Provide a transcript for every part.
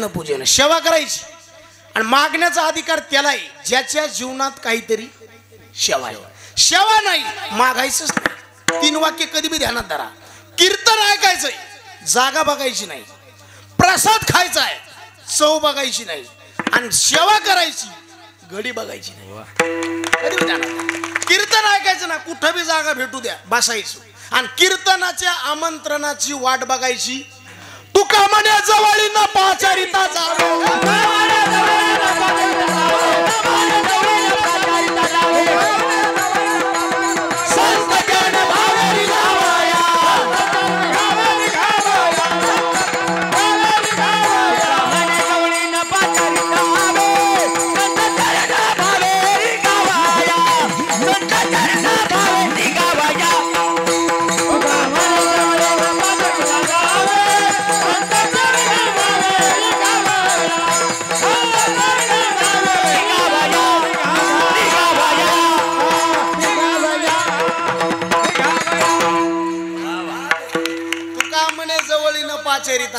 पूजन सेवा करायची आणि मागण्याचा अधिकार त्याला आहे ज्याच्या जीवनात काहीतरी सेवा आहे. सेवा नाही मागायचंच नाही. 3 वाक्य कधी बी ध्यानात धरा. कीर्तन ऐकायचंय, जागा बघायची नाही. प्रसाद खायचा आहे, चव बघायची नाही. आणि सेवा करायची, घडी बघायची नाही. कधी बी ध्यानात. कीर्तन ऐकायचं ना, कुठं बी जागा भेटू द्या बसायचं. आणि कीर्तनाच्या आमंत्रणाची वाट बघायची. तुका म्हणे जवळीनं पाचारिता जावे.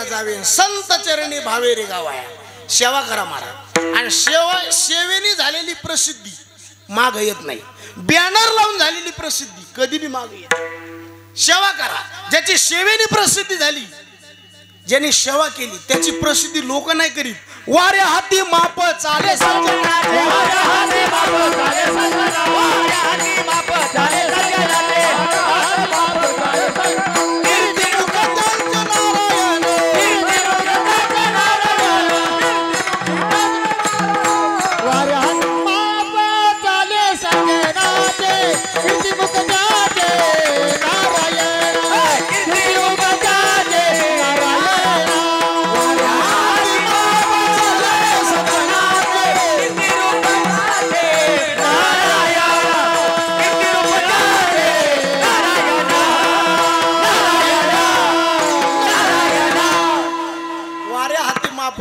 जावे संत चरणी भावे रे गावाया. सेवा करा महाराज. आणि सेवेने झालेली प्रसिद्धी माग येत नाही. बॅनर लावून झालेली प्रसिद्धी कधी बी माग येत. सेवा करा. ज्याची सेवेने प्रसिद्धी झाली, ज्यांनी सेवा केली त्याची प्रसिद्धी लोक नाही करीत. वाऱ्या हाती माप चाले सज्जनाचे, वाऱ्या हाती माप चाले सज्जनाचे, वाऱ्या हाती माप चाले सज्जनाचे, माप चाले सज्जनाचे.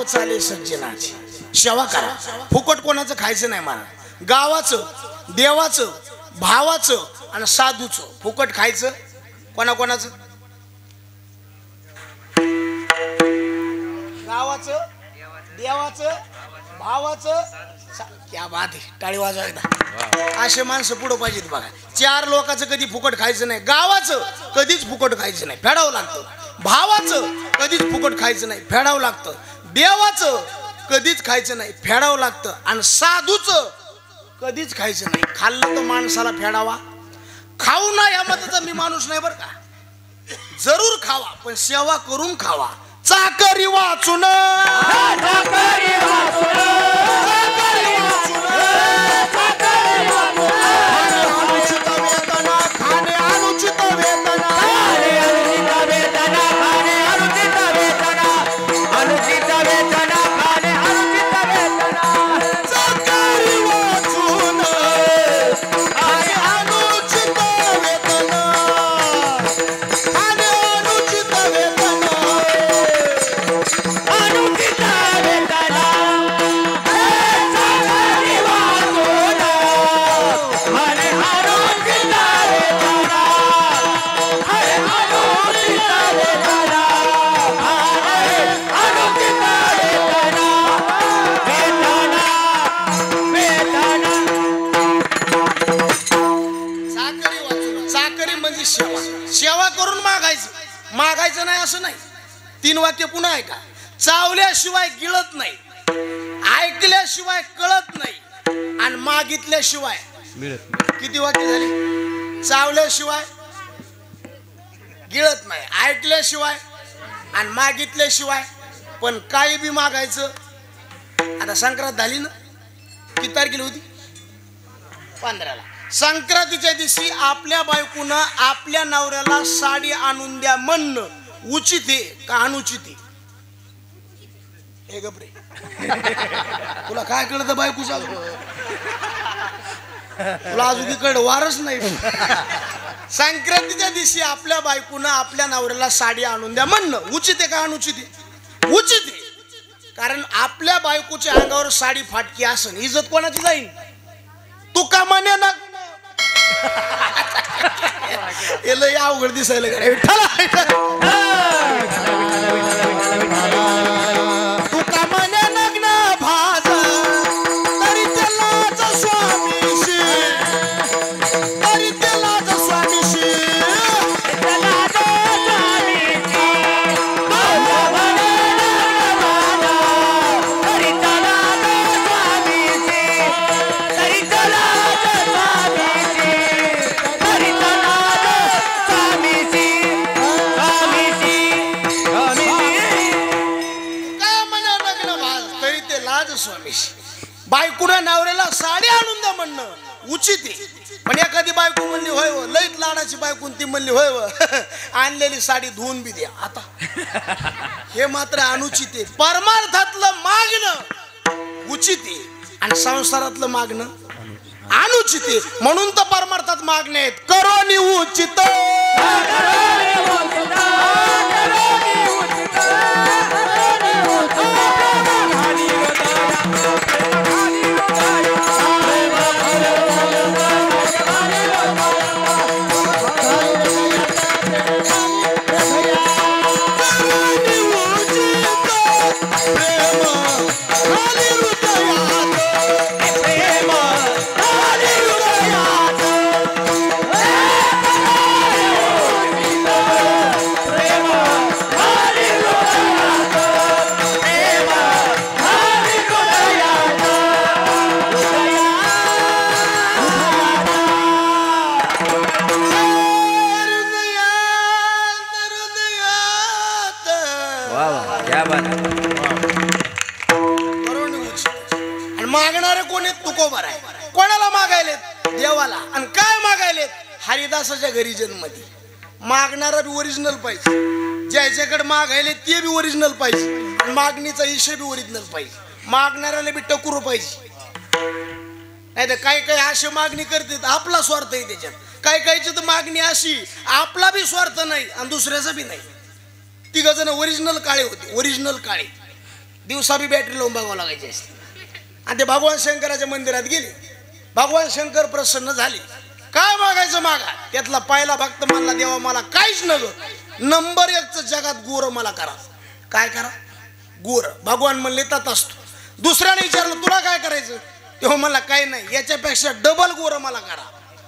चाले सज्जनाची. सेवा करा. फुकट कोणाचं खायचं नाही मला. गावाचं, देवाचं, भावाचं आणि साधूचं फुकट खायचं. कोणाकोणाचं? गावाचं, देवाचं, भावाचं. क्या बात आहे. टाळी वाजवा एकदा. असे माणसं पुढं पाहिजेत बघा. 4 लोकांचं कधी फुकट खायचं नाही. गावाचं कधीच फुकट खायचं नाही, फेडावं लागतं. भावाचं कधीच फुकट खायचं नाही, फेडावं लागतं. देवाचं कधीच खायचं नाही, फेडावं लागतं. आणि साधूचं कधीच खायचं नाही, खाल्लं तर माणसाला फेडावा. खाऊ ना या मताचा मी माणूस नाही बरं का. जरूर खावा पण सेवा करून खावा. चाकरी वाचून, चाकरी वाचून, चाकरी वाचून, चाकरी वाचून. अनुचित वेतना खाणे, अनुचित वेतना खाणे, अनुचित वेतना खाणे, अनुचित वेतना, अनुचित वेतना खाणे, अनुचित वेतना. चाकरी वाचून आणि अनुचित वेतना, आणि अनुचित वेतना, अनुचित वेतना. चाकरी वाचून आणि अनुचित वेतना, आणि अनुचित वेतना, अनुचित वेतना, वेतना, वेतना. चाकरी वाचून. चाकरी म्हणजे सेवा. सेवा करून मागायचं, मागायचं नाही असं नाही. 3 वाक्य पुन्हा ऐका. चावल्याशिवाय गिळत नाही, ऐकल्याशिवाय कळत नाही आणि मागितल्याशिवाय मिळत नाही. किती वाक्य झाली? चावल्याशिवाय गिळत नाही, ऐकल्याशिवाय आणि मागितल्याशिवाय. पण काही बी मागायचं. आता संक्रांत झाली ना, किती तारखेला होती? 15ला. संक्रांतीच्या दिवशी आपल्या बायकोनं आपल्या नवऱ्याला साडी आणून द्या म्हणणं उचित आहे का अनुचित आहे? हे गपरे, तुला काय कळतं बायकोचं? तुला अजून कळलं वारच नाही. संक्रांतीच्या दिवशी आपल्या बायकोनं आपल्या नवऱ्याला साडी आणून द्या म्हणणं उचित आहे का अनुचित आहे? उचित आहे. कारण आपल्या बायकोच्या अंगावर साडी फाटकी असन, इज्जत कोणाची जाईल? तू का म्हणे ना लय अवघड दिसायला तू का राजस्वामीशी. बायकोनं नवऱ्याला साडी आणून द्या म्हणणं उचित आहे. पण एखादी बायको म्हणली होय व, लईत लाडाची बायको ती म्हणली होय व, आणलेली साडी धुवून बी द्या आता, हे मात्र अनुचित आहे. परमार्थातलं मागणं उचित आहे आणि संसारातलं मागणं अनुचित आहे. म्हणून तर परमार्थात मागणे आहेत करोनी उचित. मागणारे कोण आहेत? तुकोबार आहे. कोणाला मागायले? देवाला. आणि काय मागायले? हरिदासाच्या घरी जन्मदी. मागणारा बी ओरिजिनल पाहिजे, ज्याच्याकडे मागायले ते बी ओरिजिनल पाहिजे, आणि मागणीचा इशे बी ओरिजिनल पाहिजे. मागणाऱ्याला बी टकुर पाहिजे. नाही तर काही काही अशी मागणी करतात आपला स्वार्थ आहे त्याच्यात. काही काहीची तर मागणी अशी आपला बी स्वार्थ नाही आणि दुसऱ्याचा बी नाही. तिघ जण ओरिजिनल काळे होते, ओरिजिनल काळे. दिवसा बी बॅटरी लावून बघावं लागायची असते. आणि ते भगवान शंकराच्या मंदिरात गेले. भगवान शंकर प्रसन्न झाले. काय मागायचं मागा. त्यातला पहिला भक्त म्हणला देवा मला काहीच नग, नंबर 1च जगात गोर मला करा. काय करा? गोर. भगवान म्हणले तात असतो. दुसऱ्याने विचारलं तुला काय करायचं, तेव्हा मला काही नाही, याच्यापेक्षा डबल गोर मला करा.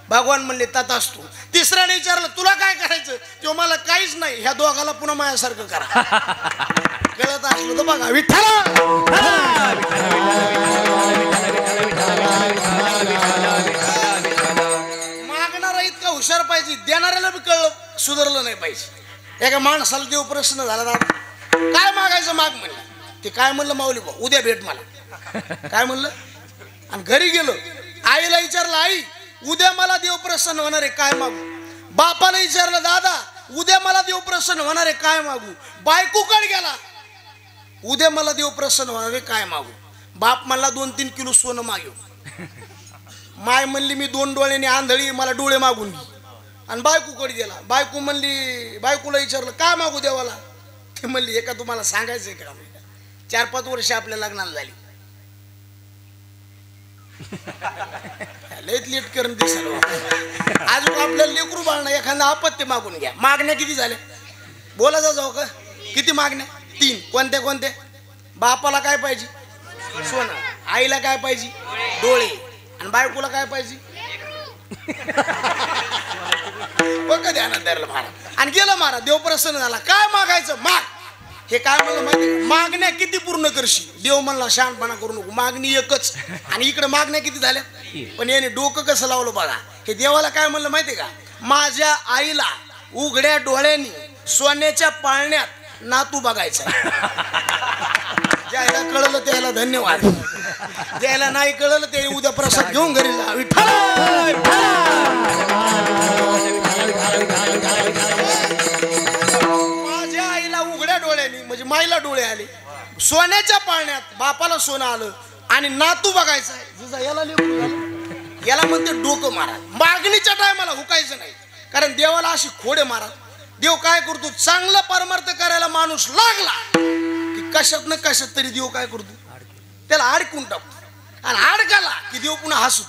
भगवान म्हणले तात असतो. तिसऱ्याने विचारलं तुला काय करायचं, तेव्हा मला काहीच नाही, ह्या दोघाला पुन्हा माझ्यासारखं करा. कळत असलं तर बघा विठ्ठल. मागणारा इतका हुशार पाहिजे, देणाऱ्याला बी कळलं सुधारलं नाही पाहिजे. एका माणसाला देव प्रश्न झाला ना, काय मागायचं माग म्हणलं. ते काय म्हणलं माऊली बा उद्या भेट मला. काय म्हणलं. आणि घरी गेलो, आईला विचारलं आई उद्या मला देव प्रसन्न होणार आहे काय मागू. बापाला विचारलं दादा उद्या मला देव प्रसन्न होणार आहे काय मागू. बायकोकडे गेला, उद्या मला देव प्रसन्न होणार आहे काय मागू. बाप मला 2-3 किलो सोनं मागू. माय म्हणली मी 2 डोळ्याने आंधळी, मला डोळे मागून घे. आणि बायकोकडे गेला, बायको म्हणली, बायकोला विचारलं काय मागू देवाला. ते म्हणली हे का तुम्हाला सांगायचंय का, 4-5 वर्ष आपल्या लग्नाला झाली. लयत लेट करून दिसायला अजून आपल्याला लेकरू बाळणं एखादा आपत्ती मागून घ्या. मागण्या किती झाल्या बोला जाऊ का. किती मागण्या? 3. कोणत्या कोणत्या? बापाला काय पाहिजे? सोनं. आईला काय पाहिजे? डोळे. आणि बायकोला काय पाहिजे? बघ ध्यानात धरलं महाराज. आणि गेलं महाराज, देव प्रसन्न झाला. काय मागायचं माग. हे काय म्हणलं माहिती, मागण्या किती पूर्ण करशील. देव म्हणला शहाणपणा करू नको, मागणी एकच. आणि इकडे मागण्या किती झाल्या. पण याने डोकं कसं लावलं बघा. हे देवाला काय म्हणलं माहितीये का, माझ्या आईला उघड्या डोळ्यांनी सोन्याच्या पाळण्यात नातू बघायचा. ज्याला कळलं त्याला धन्यवाद, ज्याला नाही कळलं ते उद्या प्रसाद घेऊन घरी जा. माझ्या आईला उघड्या डोळ्यांनी म्हणजे माईला डोळे आले, सोन्याच्या पाळण्यात बापाला सोनं आलं आणि नातू बघायचा आहे. याला याला म्हणते डोकं मारा. मागणीच्या टायमाला हुकायचं नाही, कारण देवाला अशी खोडे मारा. देव काय करतो, चांगलं परमार्थ करायला माणूस लागला की कशात न कशात तरी देव काय करतो, त्याला अडकून टाकतो. आणि अडकाला की देव पुन्हा हसतो.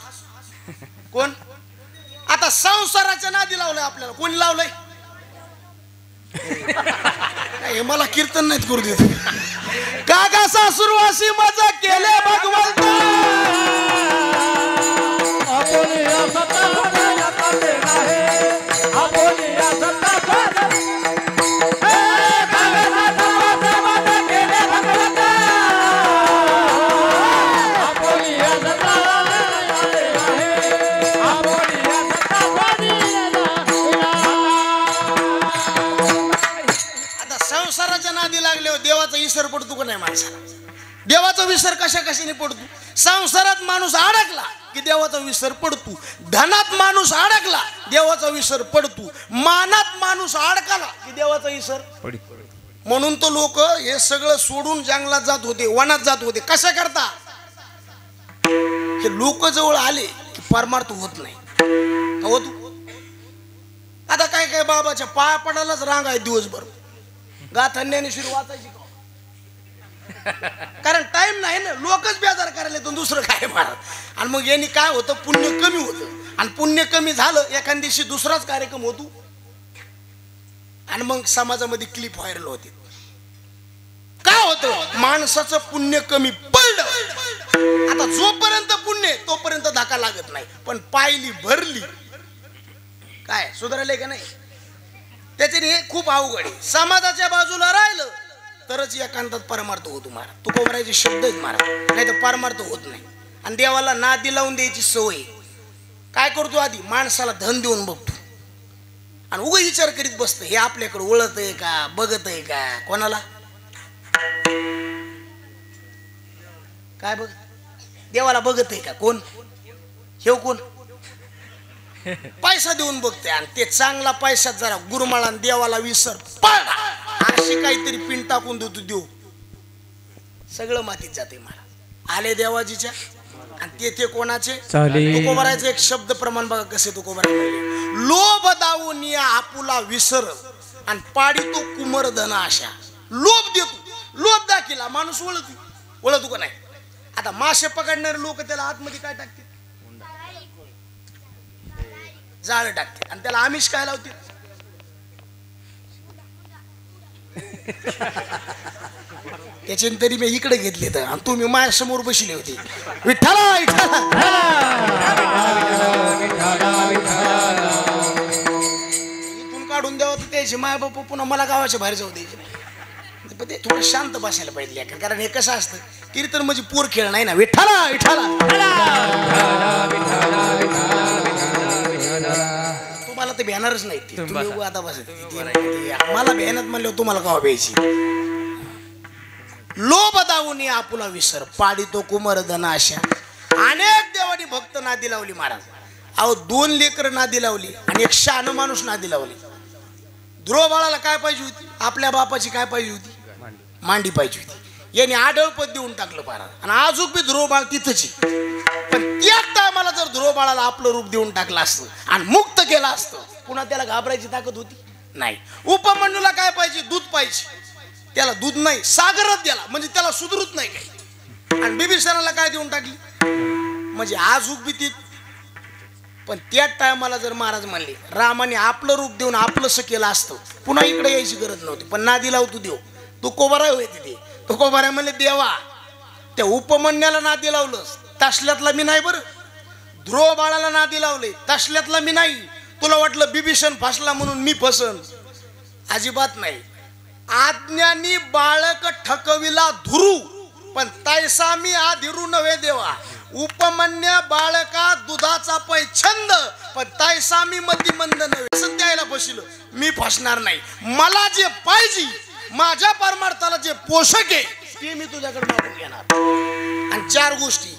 कोण आता संसाराच्या नादी लावलंय आपल्याला. कोणी लावलंय? हे मला कीर्तन नाहीत करू देत. काका सासुरवासी मजा केले भगवंत. संसाराच्या नादी लागल्यावर देवाचा इसर पडतो का नाही माणसाला. देवाचा विसर कशा कशाने पडतो? संसारात माणूस अडकला की देवाचा विसर पडतो, धनात माणूस अडकला देवाचा विसर पडतो, मानात माणूस अडकला की देवाचा विसर पडतो. म्हणून तो लोक हे सगळं सोडून जंगलात जात होते, वनात जात होते. कशा करता? हे लोक जवळ आले की परमार्थ होत नाही. आता काय काय बाबाच्या पाया पडायलाच रांग आहे दिवसभर, गाथा ज्ञानेश्वरी वाचायची का? कारण टाइम नाही ना, लोकच बेजार करायला येतो, दुसरं काय महाराज. आणि मग यांनी काय होतं, पुण्य कमी होतं. आणि पुण्य कमी झालं एखाद्या दिवशी दुसराच कार्यक्रम होतो आणि मग समाजामध्ये क्लिप व्हायरल होते. काय होतं, माणसाचं पुण्य कमी पडलं. आता जोपर्यंत पुण्य तोपर्यंत धक्का लागत नाही, पण पायली भरली काय सुधारले का नाही, त्याच्याने खूप अवघड आहे. समाजाच्या बाजूला राहिलं तरच एकांतात परमार्थ होतो महाराज. तुकोबरायचे शब्द आहेत महाराज, नाही तर परमार्थ होत नाही. आणि देवाला नादी लावून द्यायची सवय. काय करतो, आधी माणसाला धन देऊन बघतो आणि उगा विचार करीत बसतं, हे आपल्याकडे ओळखत आहे का, बघत आहे का. कोणाला काय बघ, देवाला बघत आहे का कोण? हे कोण पैसा देऊन बघते. आणि ते चांगला पैसा जरा गुरुमाळा देवाला विसर पडला अशी काहीतरी पिंड टाकून देतो देव, सगळं मातीत जाते महाराज. आले देवाजीच्या आणि तेथे कोणाचे तुकोबरायचं एक शब्द प्रमाण बघा कसे तुकोबराय म्हणले, लोभ दावून या आपुला विसर आणि पाडी तो कुमर धन आशा. लोभ देतो, लोभ दाखिला माणूस ओळखतो का नाही. आता मासे पकडणारे लोक त्याला आतमध्ये काय टाकते, जाळ टाकते आणि त्याला आमिष काय लावते. त्याचे तरी मी इकडे घेतले तर आणि तुम्ही माझ्या समोर बसले होते. विठ्ठला इथून काढून द्यावं तर त्याचे माय बाप पुन्हा मला गावाच्या बाहेर जाऊ द्यायचे नाही. पण ते थोडं शांत बसायला पाहिजे, कारण हे कसं असतं कीर्तन म्हणजे पोर खेळ नाही ना. विठ्ठला विठ्ठला तुम्हाला तर भेणारच नाही, तुम्ही आता बस मला भेणत म्हणल्यावर तुम्हाला गावा प्यायची. लोभ दावून आपुला विसर पाडी तो कुमर धन आशा. अनेक देवानी भक्त नादी लावली महाराज. अहो 2 लेकर नादी लावली आणि एक शहाणा माणूस नादी लावली. ध्रुव बाळाला काय पाहिजे होती, आपल्या बापाची काय पाहिजे होती, मांडी पाहिजे होती. याने आढळपद देऊन टाकलं महाराज आणि आजूक बी ध्रुव बाळ तिथंच. पण त्याच टायमाला जर ध्रुव बाळाला आपलं रूप देऊन टाकलं असतं आणि मुक्त केलं असतं, पुन्हा त्याला घाबरायची ताकद होती नाही. उपमन्यूला काय पाहिजे, दूध पाहिजे, त्याला दूध नाही सागरच द्याला म्हणजे त्याला सुधरत नाही काही. आणि बिभीषणाला काय देऊन टाकली म्हणजे आज उभी ती. पण त्याच टायमाला जर महाराज म्हणले रामाने आपलं रूप देऊन आपलंसं केलं असतं, पुन्हा इकडे यायची गरज नव्हती. पण नादी लावतो देव, तू कोबाराय होय तिथे. तो कोबाराय म्हणले देवा त्या उपमन्याला नादी लावलं तसल्यातला मी नाही, बरं ध्रुव बाळाला नादी लावले तसल्यातला मी नाही. तुला वाटलं बिभीषण फसला म्हणून मी फसन, अजिबात नाही. आज्ञानी बाळक ठकविला धुरू पण तैसा मी आधिरू नव्हे देवा. उपमन्या बाळका दुधाचा पै छंद पण तैसा मी मतिमंद नव्हे. असं द्यायला बसलो मी फसणार नाही. मला जे पाहिजे माझ्या परमार्थाला जे पोषक आहे ते मी तुझ्याकडे मागून घेणार. आणि 4 गोष्टी,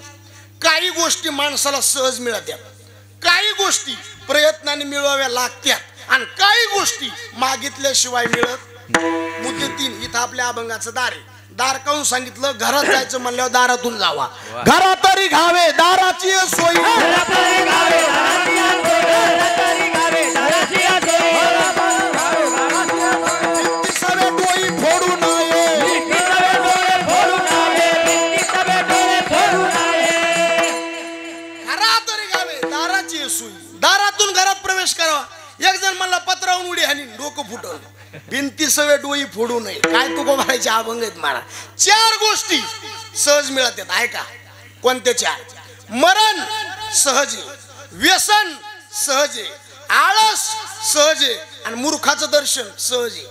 काही गोष्टी माणसाला सहज मिळतात, काही गोष्टी प्रयत्नाने मिळवाव्या लागतात आणि काही गोष्टी मागितल्याशिवाय मिळत. मुद्दे 3 इथं आपल्या अभंगाचं दार आहे. दार काऊन सांगितलं, घरात जायचं म्हणल्यावर दारातून जावा. घरात तरी घावे दाराची सोय, फोडू नये, घरात तरी घावे दाराची सोय. दारातून घरात प्रवेश करावा. एक जण मला पत्रावून उडी आणि डोकं फुटवलं, भिंती सवे डोई फोडू नये. काय तू गोबारायचे अभंग आहेत महाराज. 4 गोष्टी सहज मिळतात. ऐका कोणत्या 4? मरण सहज आहे, व्यसन सहज आहे, आळस सहज आहे आणि मूर्खाचं दर्शन सहज आहे.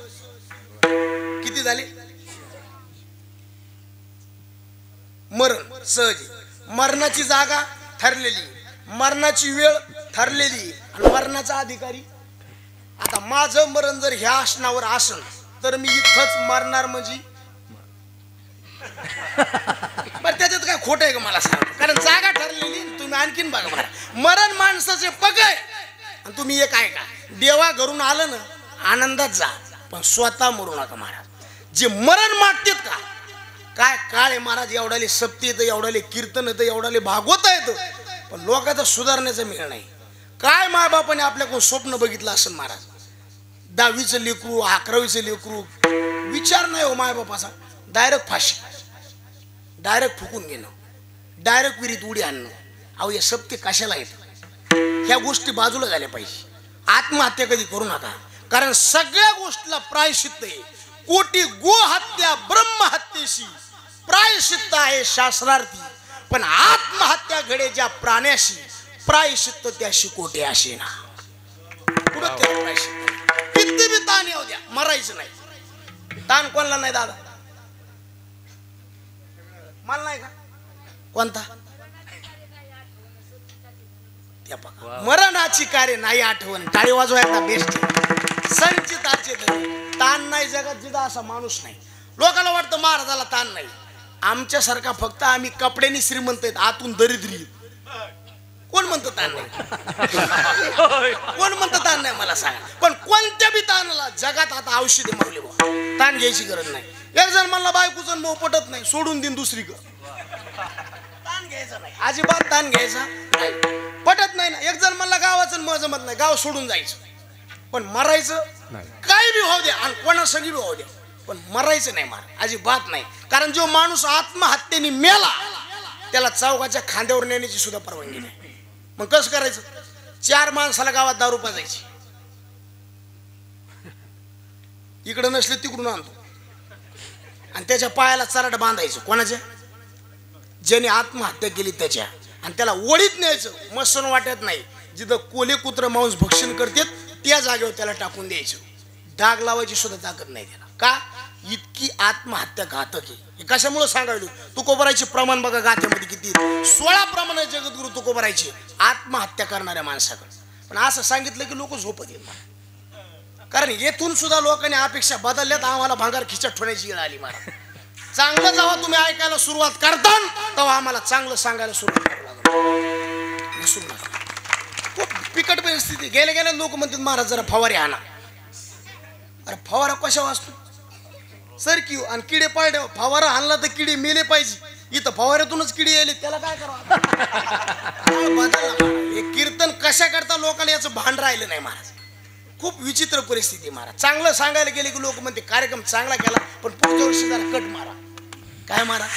किती झाले? मरण सहज आहे, मरणाची जागा ठरलेली, मरणाची वेळ ठरलेली आणि मरणाचा अधिकारी. आता माझं मरण जर ह्या आसनावर असेल तर मी इथंच मरणार म्हणजे खोटं आहे का मला सांगा, कारण जागा ठरलेली. तुम्ही आणखीन बघा मला, मरण माणसाचे पग आहे आणि तुम्ही एक आहे का, देवा घरून आलं ना आनंदात जा, पण स्वतः मरू नका महाराज. जे मरण मागतात का काय काळ आहे महाराज, एवढाले सप्ती येतं, एवढाले कीर्तन येतं, एवढाले भागवत येतं, पण लोकांचं सुधारण्याचं मिळ नाही. काय मायबापाने आपल्याकडून स्वप्न बघितलं असेल महाराज, 10वीचं लेकरू 11वीचं लेकरू, विचार नाही हो मायबापाचा, डायरेक्ट फाशी, डायरेक्ट फुकून घेणं, डायरेक्ट विहिरीत उडी आणणं. अहो हे सप्ते कशाला येतं, ह्या गोष्टी बाजूला झाल्या पाहिजे. आत्महत्या कधी करू नका, कारण सगळ्या गोष्टीला प्रायश्चित्त आहे. कोटी गोहत्या ब्रह्महत्येशी प्रायश्चित्त आहे शास्त्रार्थी, पण आत्महत्या घडे ज्या प्राण्याशी प्रायश्चित्त त्याशी कोटी असे ना. कुठं त्याला प्रायश्चित्त, किती बी ताण येऊ द्या, मरायचं नाही. ताण कोणला नाही दादा, मला नाही का, कोणता मरणाची कार्य नाही आठवण, टाळी वाजवायला बेस्ट. संचिताचे ताण नाही जगात, जिथं असा माणूस नाही. लोकांना वाटतं महाराजाला ताण नाही, आमच्यासारखा फक्त आम्ही कपड्यांनी श्रीमंत आहेत, आतून दरिद्री. कोण म्हणतं ताण नाही, कोण म्हणतं ताण नाही मला सांगा. पण कोणत्या बी ताणाला जगात आता औषधे मारले बा, ताण घ्यायची गरज नाही. एक जण म्हणला बायकोचं मोह पटत नाही, सोडून देईन दुसरी ग, ताण घ्यायचा नाही, अजिबात ताण घ्यायचा नाही, पटत नाही ना. एक जण म्हणला गावाचं मग जमत नाही, गाव सोडून जायचं, पण मरायचं काही बी होऊ द्या आणि कोणासंगी बी होऊ द्या, पण मरायचं नाही मार, अजिबात नाही. कारण जो माणूस आत्महत्येने मेला त्याला चौकाच्या खांद्यावर नेण्याची सुद्धा परवानगी नाही. मग कसं करायचं, 4 माणसाला गावात दारू पाजायची, इकडं नसले तिकडून आणतो आणि त्याच्या पायाला चराट बांधायचं, कोणाच्या, ज्याने आत्महत्या केली त्याच्या, आणि त्याला ओळीत न्यायचं. मसन वाटत नाही, जिथं कोले कुत्र मांस भक्षण करतात त्या जागेवर त्याला टाकून द्यायचं. डाग लावायची सुद्धा ताकद नाही त्याला. का, इतकी आत्महत्या घातक आहे. हे कशामुळे सांगायलो, तुकोबरायचे प्रमाण बघा गाथ्यामध्ये किती, 16 प्रमाण आहे जगद्गुरु तुकोबरायचे आत्महत्या करणाऱ्या माणसाकडे. पण असं सांगितलं की लोक झोपत येतात, कारण येथून सुद्धा लोकांनी अपेक्षा बदलल्यात, आम्हाला भांगार खिचत ठेवण्याची वेळ आली महाराज. चांगलं जेव्हा तुम्ही ऐकायला सुरुवात करता तेव्हा आम्हाला चांगलं सांगायला सुरुवात करावं लागलं. खूप बिकट परिस्थिती. गेले गेले लोक म्हणतात महाराज जरा फवारे आणा. अरे फवारा कशा वाचतो सर की, आणि किडे पाळले, फवारा आणला तर किडे मेले पाहिजे, इथं फवाऱ्यातूनच किडे येले, त्याला काय करावं. हे कीर्तन कशा करता लोकांना याचं भान राहिलं नाही महाराज. खूप विचित्र परिस्थिती महाराज. चांगलं सांगायला गेले की लोक म्हणते कार्यक्रम चांगला केला, पण पुढच्या वर्षी जरा कट मारा. काय मारा,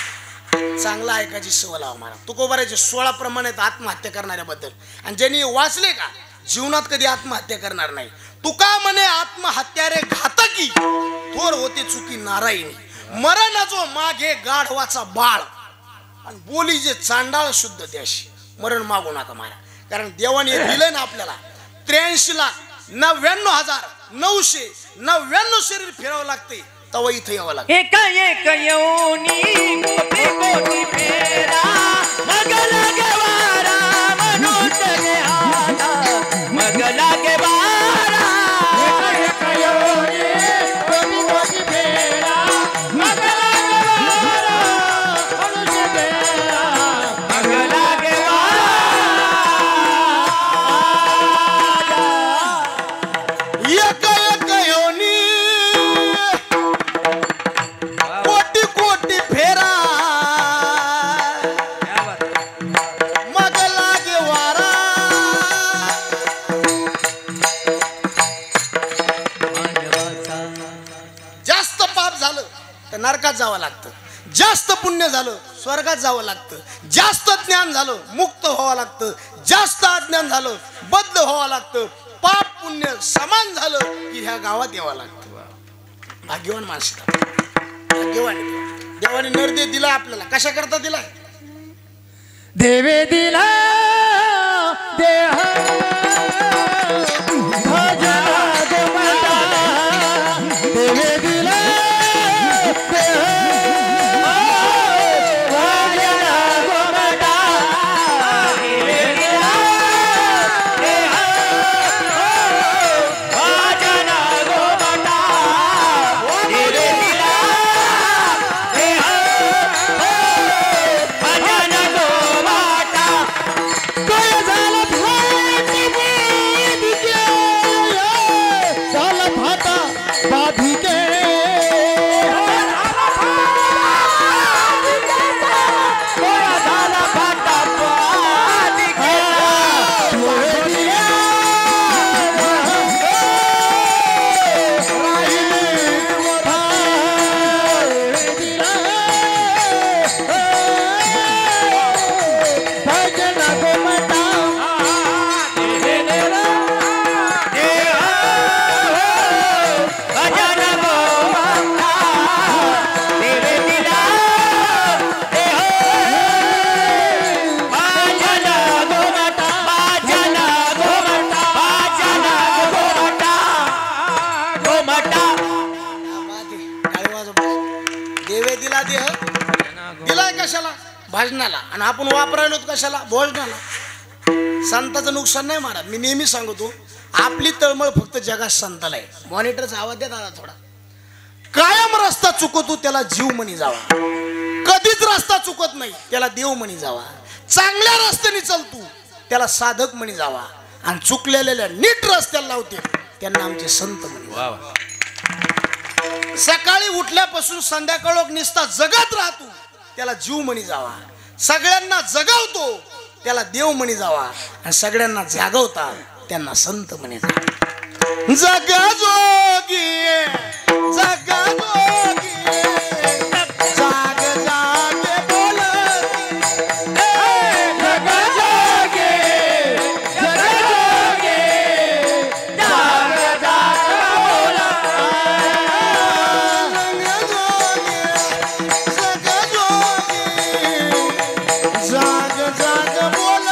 चांगलं ऐकायची सवय लावा महाराज. तुकोबाराचे 16 प्रमाण आहेत आत्महत्या करणाऱ्याबद्दल, आणि ज्यांनी वाचले का जीवनात कधी आत्महत्या करणार नाही. तुका म्हणे आत्महत्या रे घातकी, थोर होते चुकी नारायणी, मरणाचो मागे गाढवाचा बाळ, आणि बोली जे चांडाळ शुद्ध त्याशी. मरण मागू नका महाराज, कारण देवाने दिलं ना आपल्याला 83,99,999 शरीर फिरावं लागते, तवा इथं यावं लागतं. एक एक योनी कोटी कोटी फेरा, मग लागे वारा मनुष्य गे हाता, मग लागे वारा. एक एक योनी कोटी कोटी फेरा, मग लागे वारा मनुष्य गे हाता, मग लागे वारा. एक एक योनी कोटी कोटी फेरा, मग लागे वारा. जास्त पाप झालं तर नरकात जावं लागतं, जास्त पुण्य झालं स्वर्गात जावं लागतं, जास्त ज्ञान झालं मुक्त व्हावं लागतं, जास्त अज्ञान झालं बद्ध व्हावं लागतं. पाप पुण्य समान झालं की ह्या गावात यावं लागतं. भाग्यवान माणसं, भाग्यवान. देवाने नरदेह दिला आपल्याला, कशा करता दिला, देवे दिला देह भजना गोमाता, देवे दिला देह भजना गोमाता, देवे दिला देह भजना गोमाता, देवे दिला देह भजना कशाला? भाजनाला. आणि आपण वापरायलो कशाला? भोजनाला. संताचं नुकसान नाही महाराज. मी नेहमी सांगतो आपली तळमळ फक्त जगात संताला आहे. मॉनिटरचा आवाज द्या दादा थोडा. कायम रस्ता चुकतो त्याला जीव म्हणी जावा, कधीच रस्ता चुकत नाही त्याला देव म्हणी जावा. चांगल्या रस्त्याने चालतो त्याला साधक म्हणी जावा, आणि चुकलेल्या नीट रस्त्याला लावते त्यांना आमचे संत म्हणी. सकाळी उठल्यापासून संध्याकाळ निसता जगत राहतो त्याला जीव म्हणी जावा. सगळ्यांना जगवतो त्याला देव म्हणी जावा, आणि सगळ्यांना जागवता त्यांना संत म्हणी जावा. जगजोगी जगजोगी जाग जागे बोलती, जगजोगी जगजोगी जाग जाग जाग जाग बोल.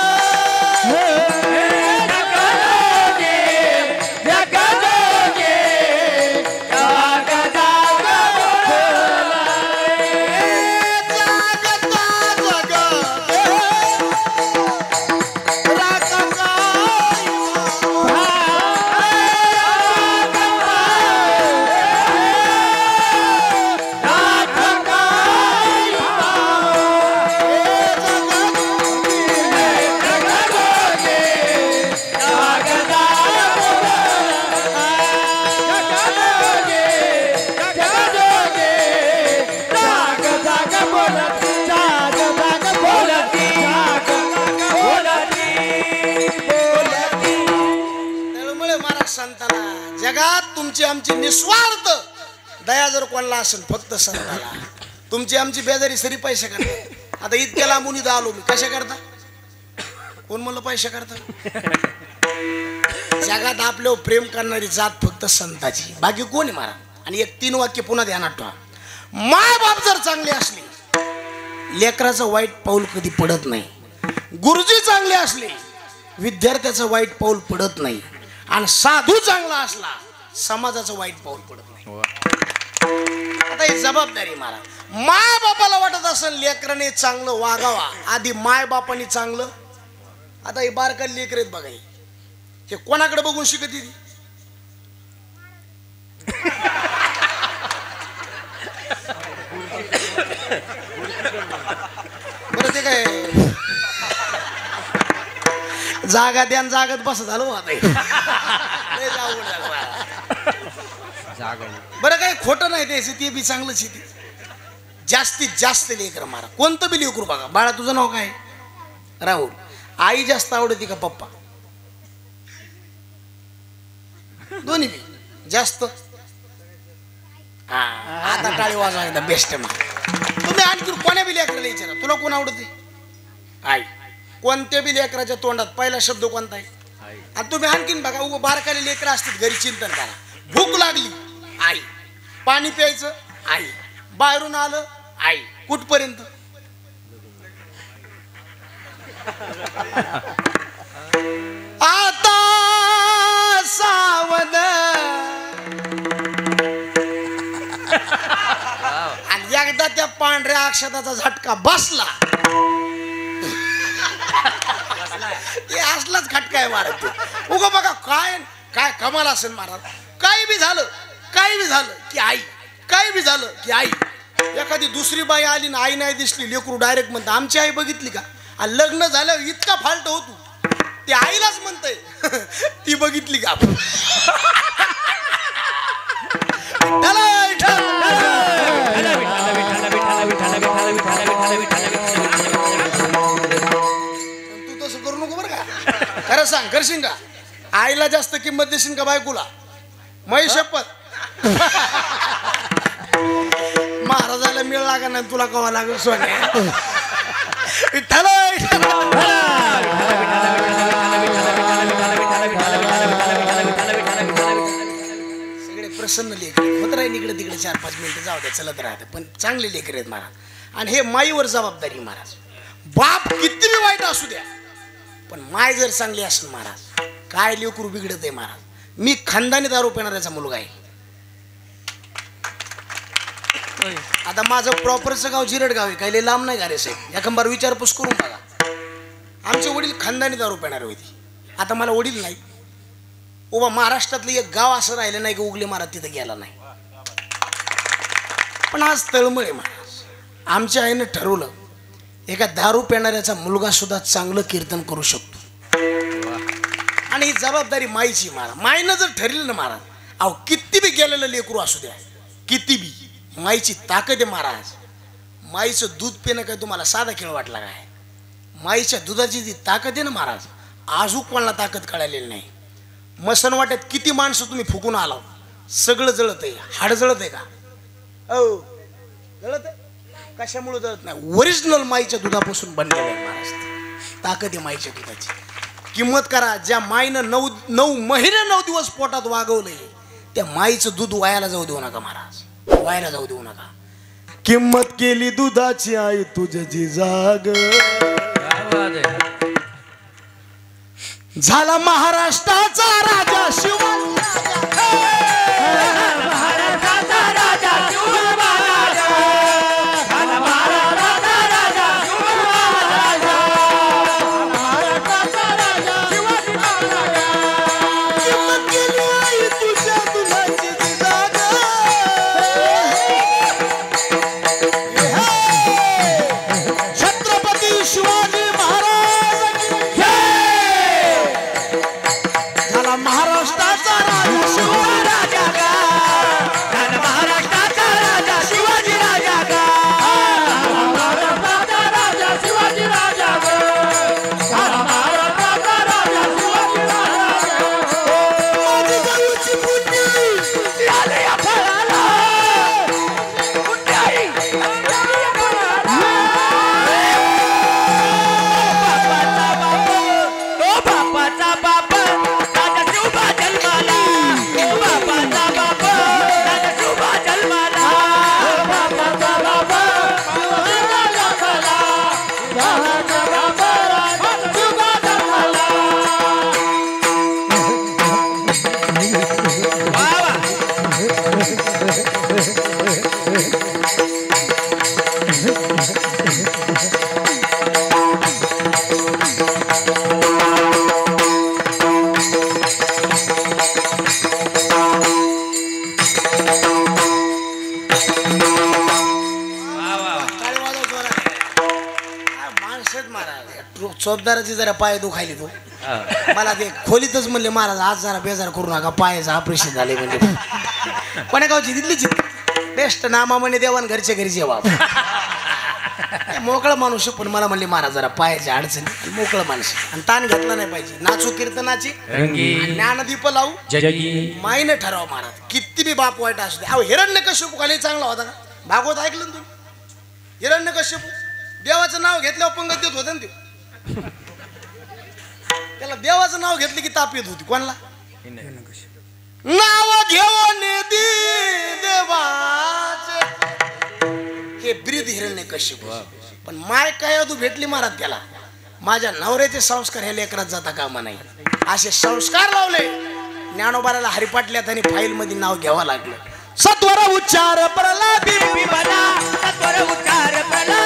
जगात तुमची आमची निस्वार्थ दया जर कोणाला असेल फक्त संताला. तुमची आमची बेजारी सरी पैसे करता. आता इतक्या लांबून इथं आलो मी, कशा करता? कोण म्हणलं पैसे करता? जगात आपल्यावर प्रेम करणारी जात फक्त संताची, बाकी कोण आहे महाराज? आणि एक 3 वाक्य पुन्हा ध्यानात ठेवा. माय बाप जर चांगले असले लेकराचं वाईट पाऊल कधी पडत नाही. गुरुजी चांगले असले विद्यार्थ्याचं वाईट पाऊल पडत नाही. आणि साधू चांगला असला समाजाचं वाईट पाऊल पडत नाही. आता ही जबाबदारी महाराज. माय बापाला वाटत असेल लेकराने चांगलं वागावा, आधी माय बापाने चांगलं. आता हे बारका लेकर आहेत बघा, हे कोणाकडे बघून शिकत ती? बरं ते काय जागा द्या जागत बस झालो आता. बरं काही खोटं नाही द्यायचं, ते बी चांगलंच आहे. जास्तीत जास्त लेकर मारा, कोणतं बी लेकरू बघा. बाळा तुझं नाव काय? राहुल. आई जास्त आवडती का पप्पा? दोन्ही बी जास्त. हा आता टाळी वाजवा एकदा. बेस्ट मा. तुम्ही आणखी कोण्या बी लेकराला विचारा तुला कोण आवडते? आई. कोणत्या बी लेकराच्या तोंडात पहिला शब्द कोणता आहे? आणि तुम्ही आणखीन बघा, उगं बारकाले लेकर असतात घरी, चिंतन करा. भूक लागली आई, पाणी प्यायचं आई, बाहेरून आलं आई, कुठपर्यंत? आता सावध. आणि एकदा त्या पांढऱ्या अक्षताचा झटका बसला, ते असलाच खटका आहे महाराज. उगा बघा काय काय कमाल असेल महाराज. काही बी झालं की आई, काही बी झालं की आई. एखादी दुसरी बाई आली ना आई नाही दिसली, लेकरू डायरेक्ट म्हणतं आमची आई बघितली का? आणि लग्न झाल्यावर इतका फाल्ट होतो ते आईलाच म्हणतंय ती बघितली का? तू तसं करू नको बरं का. खरं सांग, करशील का? आईला जास्त किंमत देशील का बायकोला? मै शपथ. महाराजाला मिळ लागा नाही तुला कवा लागेल सोन्या. सगळे प्रसन्न लेकर होत राहील. इकडे तिकडे 4-5 मिनिटं जाऊ द्या, चलत राहते, पण चांगले लेकर आहेत महाराज. आणि हे माईवर जबाबदारी महाराज. बाप किती वाईट असू द्या, पण माय जर चांगली असेल महाराज, काय लेकरू बिघडत आहे महाराज. मी खानदानी दारू पिणाऱ्याचा मुलगा आहे. आता माझं प्रॉपरचं गाव जिरड गाव आहे, काही लय लांब नाही का रे साहेब, एखांबार विचारपूस करून बघा. आमचे वडील खानदानी दारू पिणारे होते. आता मला वडील नाही, उभा महाराष्ट्रातलं एक गाव असं राहिलं नाही की उगले महाराज तिथं गेला नाही. पण आज तळमळे महाराज आमच्या आईनं ठरवलं एका दारू पिणाऱ्याचा मुलगा सुद्धा चांगलं कीर्तन करू शकतो. आणि ही जबाबदारी माईची. महाराज माईनं जर ठरलं ना महाराज, अहो किती बी गेलेलं लेकरू असू द्या, किती बी, माईची ताकद आहे महाराज. माईचं दूध पिणं काय तुम्हाला साधा खेळ वाटला काय? माईच्या दुधाची जी ताकद आहे ना महाराज, आजूक कोणाला ताकद कळालेली नाही. मसन वाटत किती माणसं तुम्ही फुकून आला, सगळं जळत आहे. हाड जळत आहे का? हो जळत आहे. कशामुळे जळत नाही? ओरिजिनल माईच्या दुधापासून बनलेलं आहे महाराज. ताकद आहे माईच्या दुधाची. किंमत करा. ज्या माईनं 9 महिने 9 दिवस पोटात वागवलंय, त्या माईचं दूध वायाला जाऊ देऊ नका महाराज, वायाला जाऊ देऊ नका. किंमत केली दुधाची आई तुझी जाग, झाला महाराष्ट्राचा राजा चोपदाराची जरा पाय दुखायली तो. मला ते खोलीतच म्हणले महाराज आज जरा बेजार करू नका, पायाचं ऑपरेशन झाले. म्हणजे कोण्या गावची? दिल्लीची. बेस्ट नामा म्हणे देवान घरच्या घरी जेवा. मोकळा माणूस पण मला म्हणले महाराज जरा पायाची अडचणी, मोकळं माणूस आणि ताण घेतला नाही पाहिजे. नाचू कीर्तनाची, ज्ञानदीप लावू, माईने ठराव महाराज. किती बी बाप वाईट असू दे. अहो हिरण्यकश्यप खाली चांगला होता का? भागवत ऐकलं ना तुम्ही? हिरण्यकश्यप देवाचं नाव घेतल्यावर पंगत देत होतं ना ते. त्याला देवाचं नाव घेतलं की ताप येत होती. कोणाला? नाव घेऊन देवाचे हे ब्रीद हिरण्यकश्यप. पण माय काय तू भेटली महाराज त्याला. माझ्या नवऱ्याचे संस्कार हे लेकरात जाता कामा नाही. असे संस्कार लावले. ज्ञानोबाला हरिपाटल्यात आणि फाईल मध्ये नाव घ्यावं लागलं. सत्वर उच्चार प्रला बिंबी बना, सत्वर उच्चार प्रला